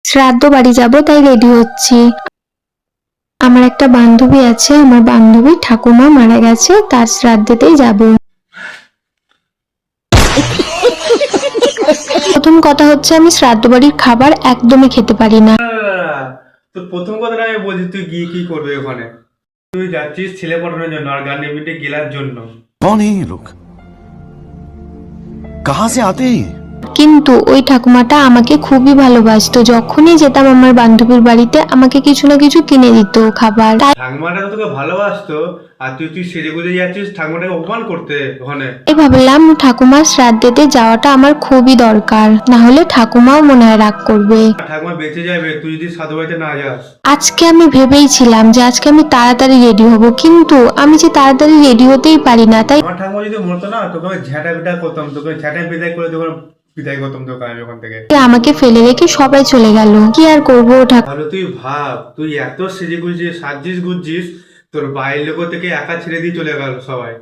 শ্রাদ্ধ বাড়ি যাব, তাই রেডি হচ্ছি। আমার একটা বান্ধবী আছে, আমার বান্ধবী ঠাকুমা মারা গেছে, তার শ্রাদ্ধেতেই যাব। প্রথম কথা হচ্ছে আমি শ্রাদ্ধ বাড়ির খাবার একদমই খেতে পারি না। তো প্রথম কথাটা আমি বলছি, তুই গিয়ে কি করবে ওখানে? তুই যাচ্ছিস ছেলে পটানোর জন্য আর গান ইভেন্টে গেলার জন্য। कौन है ये लोग? कहां से आते हैं ये? কিন্তু ওই ঠাকুমাটা আমাকে খুবই ভালোবাসতো, যখনই যেতাম আমার বান্ধবীর বাড়িতে আমাকে কিছু না কিছু কিনে দিত খাবার। ঠাকুমাটা তো তোকে ভালোবাসতো, আর তুই সেজে গুজে যাচ্ছিস ঠাকুমাটাকে অপমান করতে ওখানে। তাই ভাবলাম ঠাকুমার শ্রাদ্ধেতে যাওয়াটা আমার খুবই দরকার, না হলে ঠাকুমাও মনে হয় রাগ করবে। ঠাকুমা বেঁচে যাবে তুই যদি সাধু বাড়িতে না যাস। আজকে আমি ভেবেইছিলাম যে আজকে আমি তাড়াতাড়ি রেডি হব, কিন্তু আমি যে তাড়াতাড়ি রেডি হতেই পারি না। তাই আমার ঠাকুমা যদি মরতো না, তোকে আমি ঝ্যাঁটা বিটা করতাম, তোকে ঝ্যাঁটা বিদায় করে তোকে বিদায় করতাম তোকে আমি ওখান থেকে। আমাকে ফেলে রেখে সবাই চলে গেল, কি আর করবো তাহলে তুই ভাব, তুই এত সেজে গুজে সাজিস গুজিস, তোর বাইরের লোক থেকে একা ছেড়ে দিয়ে চলে গেল সবাই।